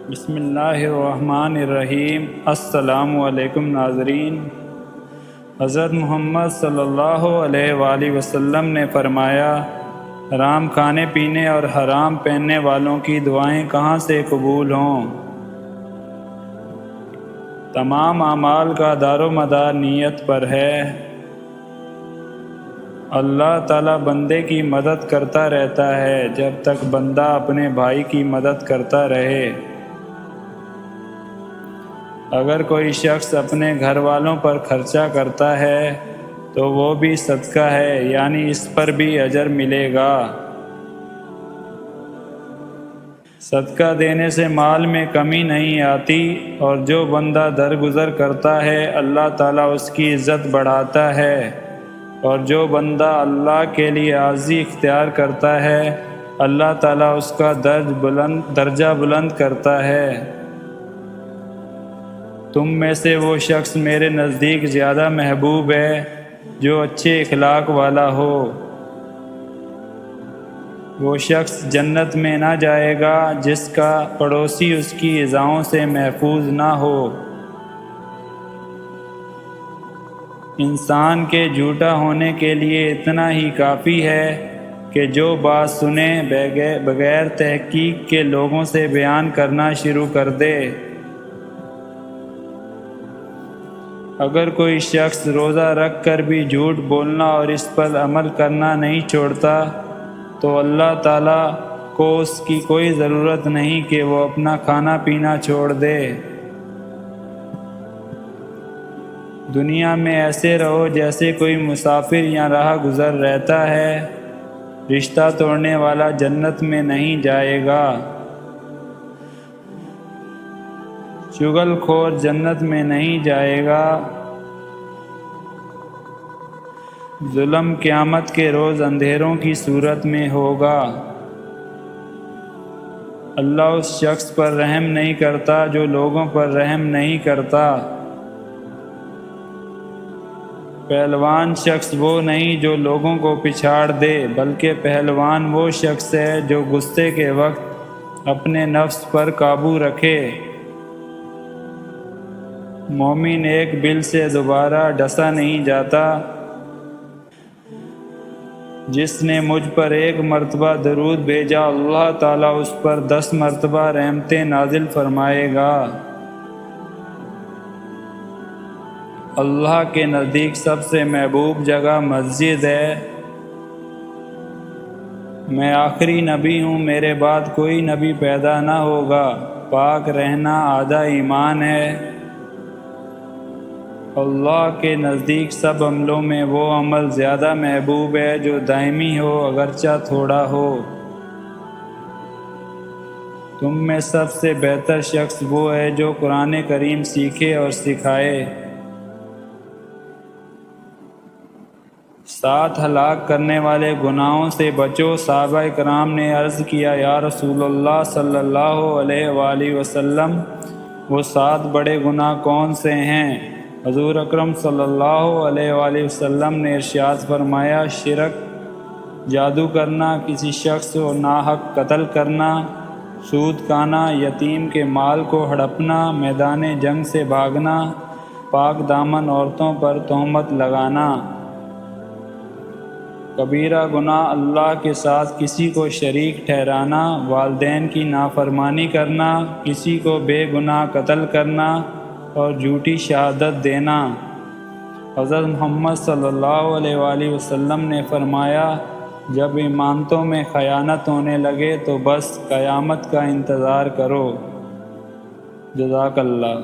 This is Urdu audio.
بسم اللہ الرحمن الرحیم۔ السلام علیکم ناظرین۔ حضرت محمد صلی اللہ علیہ وآلہ وسلم نے فرمایا، حرام کھانے پینے اور حرام پہننے والوں کی دعائیں کہاں سے قبول ہوں؟ تمام اعمال کا دار و مدار نیت پر ہے۔ اللہ تعالیٰ بندے کی مدد کرتا رہتا ہے جب تک بندہ اپنے بھائی کی مدد کرتا رہے۔ اگر کوئی شخص اپنے گھر والوں پر خرچہ کرتا ہے تو وہ بھی صدقہ ہے، یعنی اس پر بھی اجر ملے گا۔ صدقہ دینے سے مال میں کمی نہیں آتی، اور جو بندہ درگزر کرتا ہے اللہ تعالیٰ اس کی عزت بڑھاتا ہے، اور جو بندہ اللہ کے لیے عاجزی اختیار کرتا ہے اللہ تعالیٰ اس کا درجہ بلند کرتا ہے۔ تم میں سے وہ شخص میرے نزدیک زیادہ محبوب ہے جو اچھے اخلاق والا ہو۔ وہ شخص جنت میں نہ جائے گا جس کا پڑوسی اس کی ایذاؤں سے محفوظ نہ ہو۔ انسان کے جھوٹا ہونے کے لیے اتنا ہی کافی ہے کہ جو بات سنے بغیر تحقیق کے لوگوں سے بیان کرنا شروع کر دے۔ اگر کوئی شخص روزہ رکھ کر بھی جھوٹ بولنا اور اس پر عمل کرنا نہیں چھوڑتا تو اللہ تعالیٰ کو اس کی کوئی ضرورت نہیں کہ وہ اپنا کھانا پینا چھوڑ دے۔ دنیا میں ایسے رہو جیسے کوئی مسافر یا راہ گزر رہتا ہے۔ رشتہ توڑنے والا جنت میں نہیں جائے گا۔ چغل خور جنت میں نہیں جائے گا۔ ظلم قیامت کے روز اندھیروں کی صورت میں ہوگا۔ اللہ اس شخص پر رحم نہیں کرتا جو لوگوں پر رحم نہیں کرتا۔ پہلوان شخص وہ نہیں جو لوگوں کو پچھاڑ دے، بلکہ پہلوان وہ شخص ہے جو غصے کے وقت اپنے نفس پر قابو رکھے۔ مومن ایک بل سے دوبارہ ڈسا نہیں جاتا۔ جس نے مجھ پر 1 مرتبہ درود بھیجا اللہ تعالیٰ اس پر 10 مرتبہ رحمتیں نازل فرمائے گا۔ اللہ کے نزدیک سب سے محبوب جگہ مسجد ہے۔ میں آخری نبی ہوں، میرے بعد کوئی نبی پیدا نہ ہوگا۔ پاک رہنا آدھا ایمان ہے۔ اللہ کے نزدیک سب عملوں میں وہ عمل زیادہ محبوب ہے جو دائمی ہو اگرچہ تھوڑا ہو۔ تم میں سب سے بہتر شخص وہ ہے جو قرآن کریم سیکھے اور سکھائے۔ 7 ہلاک کرنے والے گناہوں سے بچو۔ صحابہ کرام نے عرض کیا، یا رسول اللہ صلی اللہ علیہ وآلہ وسلم، وہ 7 بڑے گناہ کون سے ہیں؟ حضور اکرم صلی اللہ علیہ وآلہ وسلم نے ارشاد فرمایا، شرک، جادو کرنا، کسی شخص کو ناحق قتل کرنا، سود کھانا، یتیم کے مال کو ہڑپنا، میدان جنگ سے بھاگنا، پاک دامن عورتوں پر تہمت لگانا۔ کبیرہ گناہ اللہ کے ساتھ کسی کو شریک ٹھہرانا، والدین کی نافرمانی کرنا، کسی کو بے گناہ قتل کرنا اور جھوٹی شہادت دینا۔ حضرت محمد صلی اللہ علیہ وآلہ وسلم نے فرمایا، جب امانتوں میں خیانت ہونے لگے تو بس قیامت کا انتظار کرو۔ جزاک اللہ۔